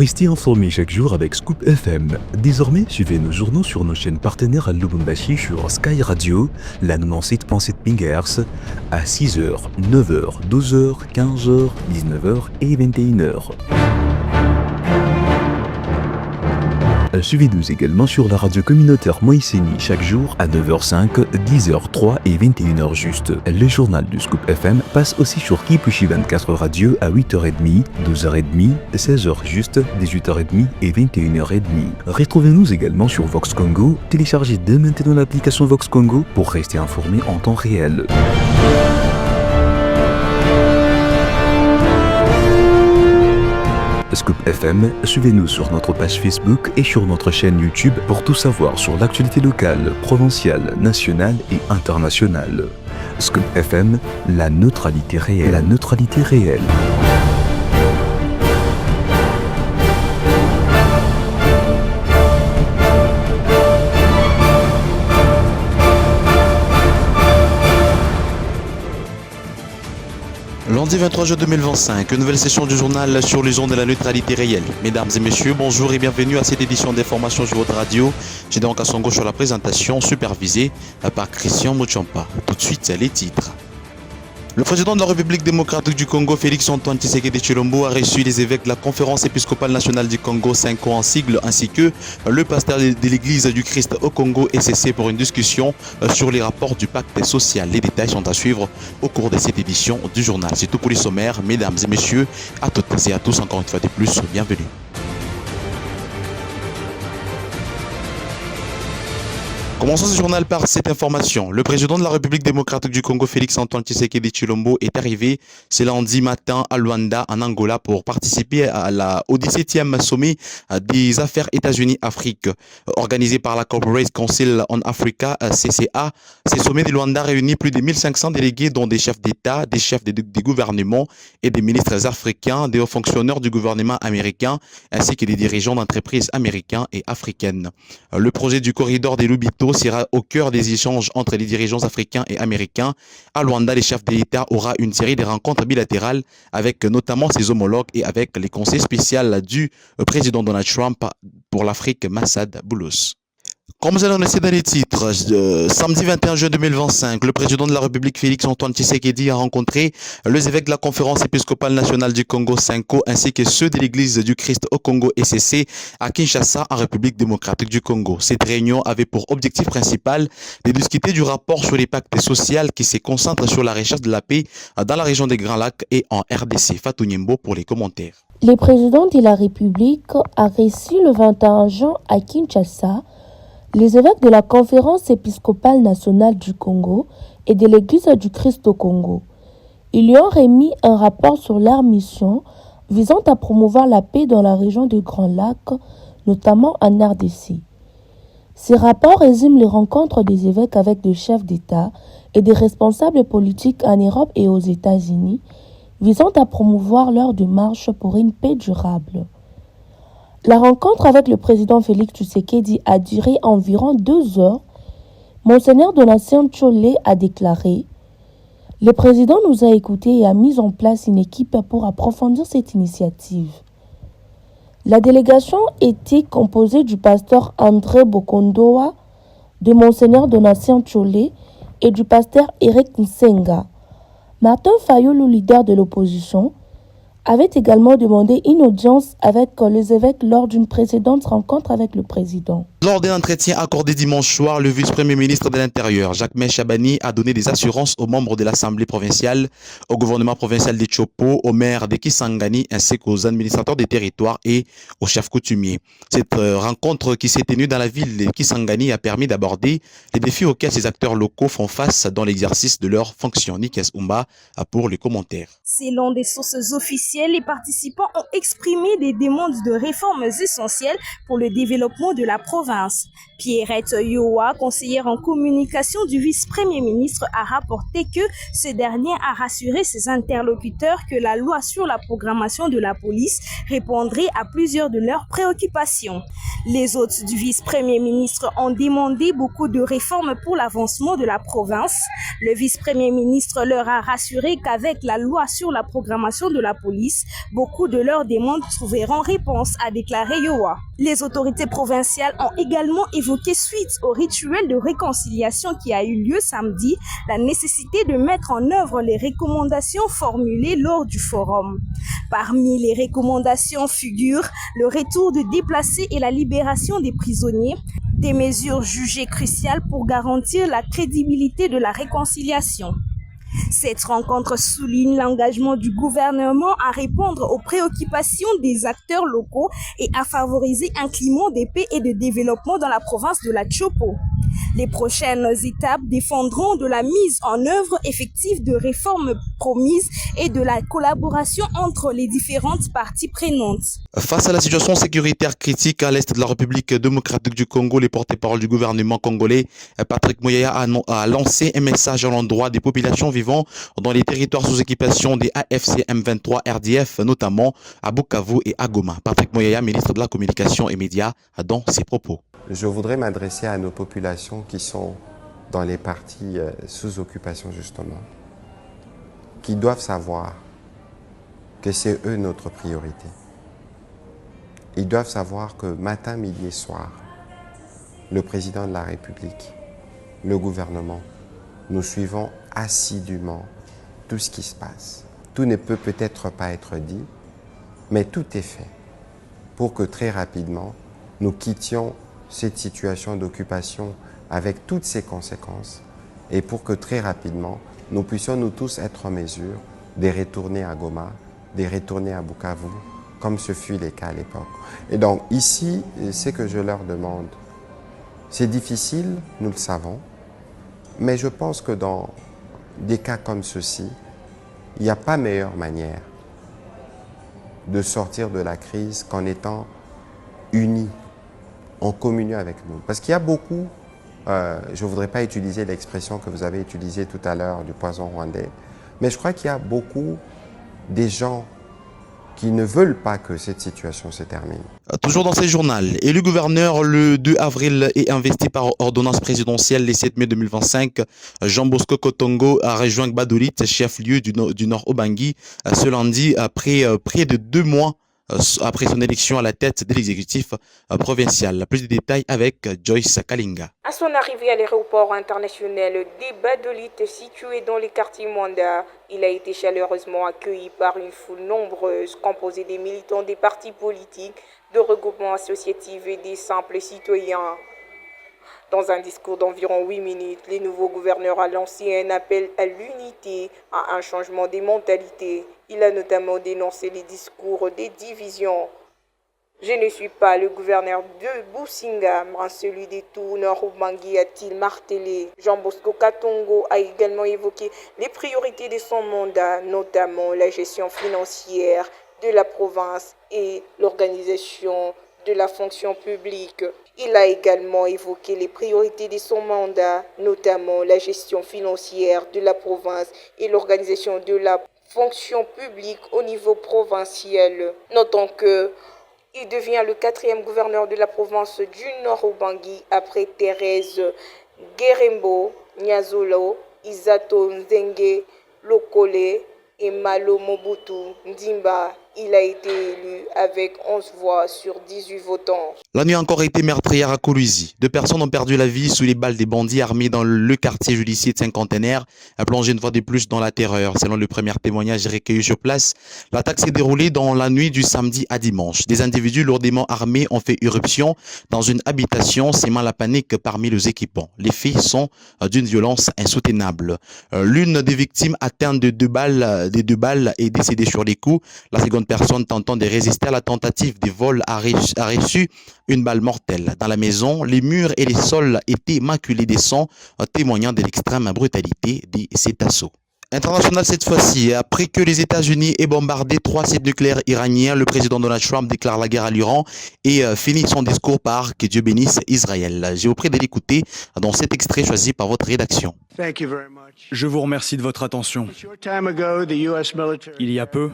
Restez informés chaque jour avec Scoop FM. Désormais, suivez nos journaux sur nos chaînes partenaires à Lubumbashi sur Sky Radio, la 97.7 MHz, à 6h, 9h, 12h, 15h, 19h et 21h. Suivez-nous également sur la radio communautaire Moïseni chaque jour à 9h05, 10h03 et 21h juste. Le journal du Scoop FM passe aussi sur Kipushi 24 Radio à 8h30, 12h30, 16h juste, 18h30 et 21h30. Retrouvez-nous également sur Vox Congo. Téléchargez dès maintenant l'application Vox Congo pour rester informé en temps réel. Scoop FM, suivez-nous sur notre page Facebook et sur notre chaîne YouTube pour tout savoir sur l'actualité locale, provinciale, nationale et internationale. Scoop FM, la neutralité réelle. La neutralité réelle. Lundi 23 juin 2025, une nouvelle session du journal sur les ondes de la neutralité réelle. Mesdames et messieurs, bonjour et bienvenue à cette édition d'information sur votre radio. J'ai donc à son gauche sur la présentation, supervisée par Christian Mouchampa. Tout de suite, les titres. Le président de la République démocratique du Congo, Félix-Antoine Tshisekedi Tshilombo, a reçu les évêques de la Conférence épiscopale nationale du Congo, 5 ans en sigle, ainsi que le pasteur de l'Église du Christ au Congo, SCC, pour une discussion sur les rapports du pacte social. Les détails sont à suivre au cours de cette édition du journal. C'est tout pour les sommaires. Mesdames et messieurs, à toutes et à tous, encore une fois de plus, bienvenue. Commençons ce journal par cette information. Le président de la République démocratique du Congo, Félix-Antoine Tshisekedi Tshilombo, est arrivé ce lundi matin à Luanda, en Angola, pour participer au 17e sommet des affaires États-Unis-Afrique, organisé par la Corporate Council on Africa, CCA. Ces sommets de Luanda réunit plus de 1500 délégués, dont des chefs d'État, des chefs des gouvernements et des ministres africains, des hauts fonctionnaires du gouvernement américain, ainsi que des dirigeants d'entreprises américains et africaines. Le projet du corridor des Lubito sera au cœur des échanges entre les dirigeants africains et américains. À Luanda, les chefs d'État aura une série de rencontres bilatérales avec notamment ses homologues et avec les conseils spéciaux du président Donald Trump pour l'Afrique, Massad Boulos. Comme vous allez annoncé dans les titres, samedi 21 juin 2025, le président de la République Félix-Antoine Tshisekedi a rencontré les évêques de la Conférence épiscopale nationale du Congo, Cinco, ainsi que ceux de l'Église du Christ au Congo, SCC, à Kinshasa, en République démocratique du Congo. Cette réunion avait pour objectif principal de discuter du rapport sur les pactes sociaux qui se concentre sur la recherche de la paix dans la région des Grands Lacs et en RDC. Fatou Nyembo pour les commentaires. Le président de la République a reçu le 21 juin à Kinshasa les évêques de la Conférence épiscopale nationale du Congo et de l'Église du Christ au Congo. Ils lui ont remis un rapport sur leur mission visant à promouvoir la paix dans la région des Grands Lacs, notamment en RDC. Ce rapport résume les rencontres des évêques avec des chefs d'État et des responsables politiques en Europe et aux États-Unis, visant à promouvoir leur démarche pour une paix durable. La rencontre avec le président Félix Tshisekedi a duré environ 2 heures. Monseigneur Donatien Tcholé a déclaré « Le président nous a écoutés et a mis en place une équipe pour approfondir cette initiative. » La délégation était composée du pasteur André Bokondoa, de Monseigneur Donatien Tcholé et du pasteur Eric Nsenga. Martin Fayulu, leader de l'opposition, avait également demandé une audience avec les évêques lors d'une précédente rencontre avec le président. Lors d'un entretien accordé dimanche soir, le vice-premier ministre de l'Intérieur, Jacques Chabani, a donné des assurances aux membres de l'Assemblée provinciale, au gouvernement provincial de Tchopo, aux maires de Kisangani, ainsi qu'aux administrateurs des territoires et aux chefs coutumiers. Cette rencontre qui s'est tenue dans la ville de Kisangani a permis d'aborder les défis auxquels ces acteurs locaux font face dans l'exercice de leurs fonctions. Nikes Oumba pour les commentaires. Selon des sources officielles, les participants ont exprimé des demandes de réformes essentielles pour le développement de la province. Pierrette Yoa, conseillère en communication du vice-premier ministre, a rapporté que ce dernier a rassuré ses interlocuteurs que la loi sur la programmation de la police répondrait à plusieurs de leurs préoccupations. Les hôtes du vice-premier ministre ont demandé beaucoup de réformes pour l'avancement de la province. Le vice-premier ministre leur a rassuré qu'avec la loi sur la programmation de la police, police, beaucoup de leurs demandes trouveront réponse, a déclaré Yoa. Les autorités provinciales ont également évoqué, suite au rituel de réconciliation qui a eu lieu samedi, la nécessité de mettre en œuvre les recommandations formulées lors du forum. Parmi les recommandations figurent le retour de déplacés et la libération des prisonniers, des mesures jugées cruciales pour garantir la crédibilité de la réconciliation. Cette rencontre souligne l'engagement du gouvernement à répondre aux préoccupations des acteurs locaux et à favoriser un climat de paix et de développement dans la province de la Chopo. Les prochaines étapes défendront de la mise en œuvre effective de réformes promises et de la collaboration entre les différentes parties prenantes. Face à la situation sécuritaire critique à l'est de la République démocratique du Congo, les porte-parole du gouvernement congolais, Patrick Muyaya, a lancé un message à l'endroit des populations vivant dans les territoires sous occupation des AFC M23 RDF, notamment à Bukavu et à Goma. Patrick Muyaya, ministre de la Communication et Médias, a dans ses propos. Je voudrais m'adresser à nos populations qui sont dans les parties sous occupation justement, qui doivent savoir que c'est eux notre priorité. Ils doivent savoir que matin, midi et soir, le président de la République, le gouvernement, nous suivons assidûment tout ce qui se passe. Tout ne peut peut-être pas être dit, mais tout est fait pour que très rapidement, nous quittions cette situation d'occupation avec toutes ses conséquences et pour que très rapidement, nous puissions nous tous être en mesure de retourner à Goma, de retourner à Bukavu, comme ce fut le cas à l'époque. Et donc ici, ce que je leur demande, c'est difficile, nous le savons, mais je pense que dans des cas comme ceci, il n'y a pas meilleure manière de sortir de la crise qu'en étant unis, en communion avec nous. Parce qu'il y a beaucoup, je ne voudrais pas utiliser l'expression que vous avez utilisée tout à l'heure du poison rwandais, mais je crois qu'il y a beaucoup des gens qui ne veulent pas que cette situation se termine. Toujours dans ces journaux, élu gouverneur le 2 avril et investi par ordonnance présidentielle le 7 mai 2025, Jean Bosco Kotongo a rejoint Gbadolit, chef-lieu du Nord Ubangi, ce lundi, après près de 2 mois après son élection à la tête de l'exécutif provincial. Plus de détails avec Joyce Kalinga. À son arrivée à l'aéroport international de Gbadolit, situé dans le quartier Mwanda, il a été chaleureusement accueilli par une foule nombreuse composée des militants des partis politiques, de regroupements associatifs et des simples citoyens. Dans un discours d'environ 8 minutes, le nouveau gouverneur a lancé un appel à l'unité, à un changement des mentalités. Il a notamment dénoncé les discours des divisions. Je ne suis pas le gouverneur de Businga, mais celui des tout Nord-Ubangi, a-t-il martelé. Jean Bosco Katongo a également évoqué les priorités de son mandat, notamment la gestion financière de la province et l'organisation de la fonction publique. Il a également évoqué les priorités de son mandat, notamment la gestion financière de la province et l'organisation de la fonction publique au niveau provincial. Notons qu'il devient le 4e gouverneur de la province du Nord-Ubangi après Thérèse Guerembo, Nyazolo, Isato Nzenge, Lokole et Malo Mobutu Ndimba. Il a été élu avec 11 voix sur 18 votants. La nuit a encore été meurtrière à Kolwezi. 2 personnes ont perdu la vie sous les balles des bandits armés dans le quartier judiciaire de Cinquantenaire, a plongé une fois de plus dans la terreur. Selon le premier témoignage recueilli sur place, l'attaque s'est déroulée dans la nuit du samedi à dimanche. Des individus lourdement armés ont fait irruption dans une habitation, sémant la panique parmi les équipants. Les faits sont d'une violence insoutenable. L'une des victimes atteinte de 2 balles est décédée sur les coups. La seconde personne tentant de résister à la tentative de vol a reçu une balle mortelle. Dans la maison, les murs et les sols étaient maculés de sang, témoignant de l'extrême brutalité de cet assaut. International cette fois-ci, après que les États-Unis aient bombardé 3 sites nucléaires iraniens, le président Donald Trump déclare la guerre à l'Iran et finit son discours par « Que Dieu bénisse Israël ». J'ai vous prie de l'écouter dans cet extrait choisi par votre rédaction. Je vous remercie de votre attention. Il y a peu,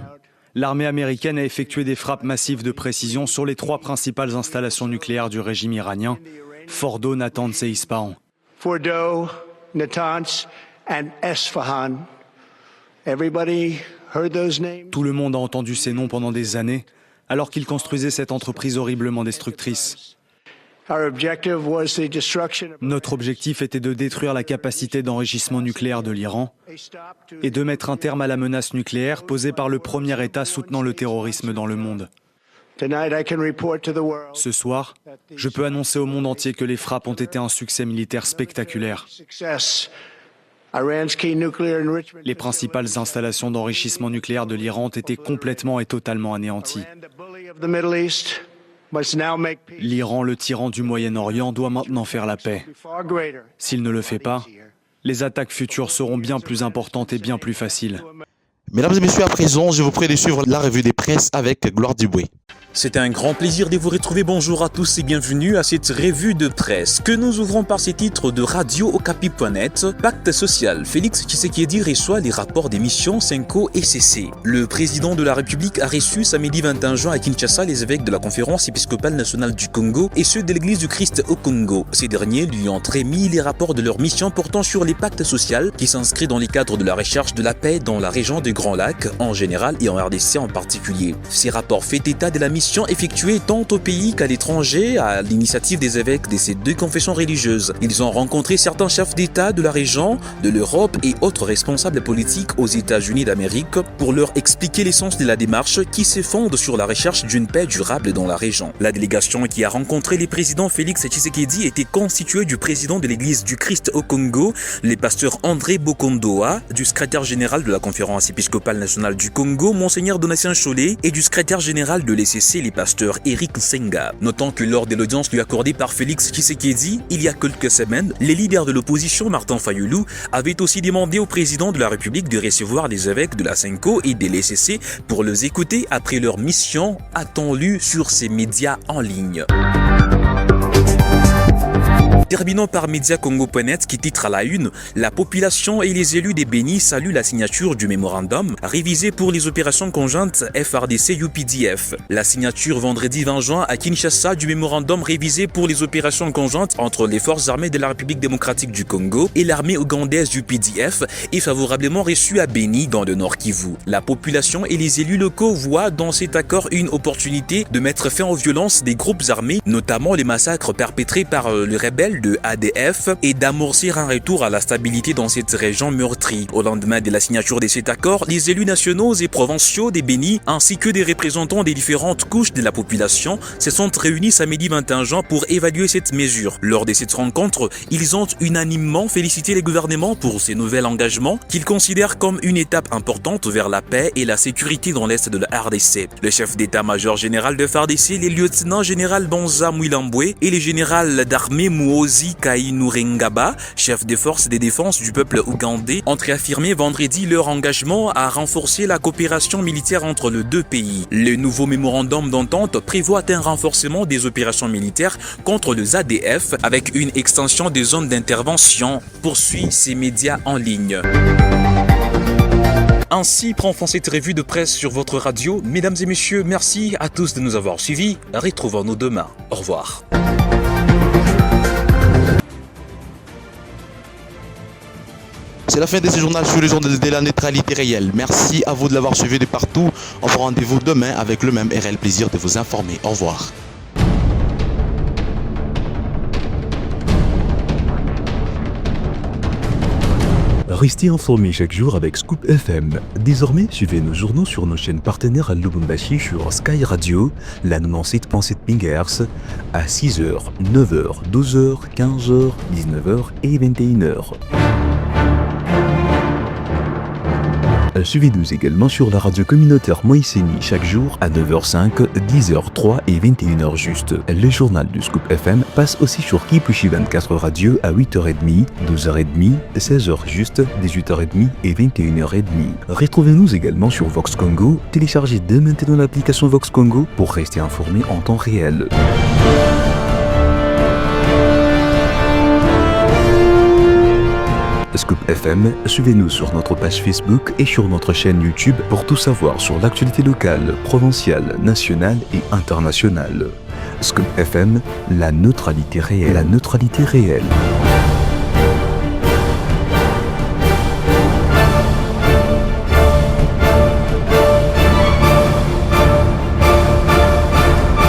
l'armée américaine a effectué des frappes massives de précision sur les 3 principales installations nucléaires du régime iranien, Fordo, Natanz et Ispahan. Fordo, Natanz and Esfahan. Tout le monde a entendu ces noms pendant des années, alors qu'ils construisaient cette entreprise horriblement destructrice. Notre objectif était de détruire la capacité d'enrichissement nucléaire de l'Iran et de mettre un terme à la menace nucléaire posée par le premier État soutenant le terrorisme dans le monde. Ce soir, je peux annoncer au monde entier que les frappes ont été un succès militaire spectaculaire. Les principales installations d'enrichissement nucléaire de l'Iran ont été complètement et totalement anéanties. L'Iran, le tyran du Moyen-Orient, doit maintenant faire la paix. S'il ne le fait pas, les attaques futures seront bien plus importantes et bien plus faciles. Mesdames et messieurs, à présent, je vous prie de suivre la revue des presses avec Gloire Duboué. C'est un grand plaisir de vous retrouver. Bonjour à tous et bienvenue à cette revue de presse que nous ouvrons par ces titres de radio-okapi.net. Pacte social, Félix Tshisekedi reçoit les rapports des missions Senko et CC. Le président de la République a reçu samedi 21 juin à Kinshasa les évêques de la conférence épiscopale nationale du Congo et ceux de l'église du Christ au Congo. Ces derniers lui ont remis les rapports de leur mission portant sur les pactes sociaux qui s'inscrit dans les cadres de la recherche de la paix dans la région des Grands Lacs en général et en RDC en particulier. Ces rapports font état de la mission effectuée tant au pays qu'à l'étranger à l'initiative des évêques de ces deux confessions religieuses. Ils ont rencontré certains chefs d'État de la région, de l'Europe et autres responsables politiques aux États-Unis d'Amérique pour leur expliquer l'essence de la démarche qui se fonde sur la recherche d'une paix durable dans la région. La délégation qui a rencontré le président Félix Tshisekedi était constituée du président de l'église du Christ au Congo, le pasteur André Bokondoa, du secrétaire général de la conférence épiscopale nationale du Congo, Monseigneur Donatien Cholet, et du secrétaire général de l'ECC, les pasteurs Eric Nsenga. Notons que lors de l'audience lui accordée par Félix Tshisekedi, il y a quelques semaines, les leaders de l'opposition, Martin Fayulu, avaient aussi demandé au président de la République de recevoir les évêques de la Senko et de l'ECC pour les écouter après leur mission, a-t-on lu sur ces médias en ligne. Terminons par Mediacongo.net qui titre à la une « La population et les élus des Béni saluent la signature du mémorandum révisé pour les opérations conjointes FRDC-UPDF ». La signature vendredi 20 juin à Kinshasa du mémorandum révisé pour les opérations conjointes entre les forces armées de la République démocratique du Congo et l'armée ougandaise UPDF est favorablement reçue à Béni dans le Nord Kivu. La population et les élus locaux voient dans cet accord une opportunité de mettre fin aux violences des groupes armés, notamment les massacres perpétrés par les rebelles de ADF et d'amorcer un retour à la stabilité dans cette région meurtrie. Au lendemain de la signature de cet accord, les élus nationaux et provinciaux des Béni ainsi que des représentants des différentes couches de la population se sont réunis samedi 21 juin pour évaluer cette mesure. Lors de cette rencontre, ils ont unanimement félicité les gouvernements pour ces nouveaux engagements qu'ils considèrent comme une étape importante vers la paix et la sécurité dans l'est de la RDC. Le chef d'état-major général de FARDC, les lieutenants général Bonza Mwilambwe et les générales d'armée Muozi Kainerugaba, chef des forces de défense du peuple ougandais, ont réaffirmé vendredi leur engagement à renforcer la coopération militaire entre les deux pays. Le nouveau mémorandum d'entente prévoit un renforcement des opérations militaires contre les ADF avec une extension des zones d'intervention, poursuit ces médias en ligne. Ainsi prend fin cette revue de presse sur votre radio. Mesdames et messieurs, merci à tous de nous avoir suivis. Retrouvons-nous demain. Au revoir. C'est la fin de ce journal sur les ondes de la neutralité réelle. Merci à vous de l'avoir suivi de partout. On vous rendez-vous demain avec le même réel plaisir de vous informer. Au revoir. Restez informés chaque jour avec Scoop FM. Désormais, suivez nos journaux sur nos chaînes partenaires à Lubumbashi sur Sky Radio, la 97.7 MHz, à 6h, 9h, 12h, 15h, 19h et 21h. Suivez-nous également sur la radio communautaire Moïseni chaque jour à 9h05, 10h03 et 21h juste. Le journal du Scoop FM passe aussi sur Kipushi 24 Radio à 8h30, 12h30, 16h juste, 18h30 et 21h30. Retrouvez-nous également sur Vox Congo. Téléchargez dès maintenant l'application Vox Congo pour rester informé en temps réel. Scoop FM, suivez-nous sur notre page Facebook et sur notre chaîne YouTube pour tout savoir sur l'actualité locale, provinciale, nationale et internationale. Scoop FM, la neutralité réelle. La neutralité réelle.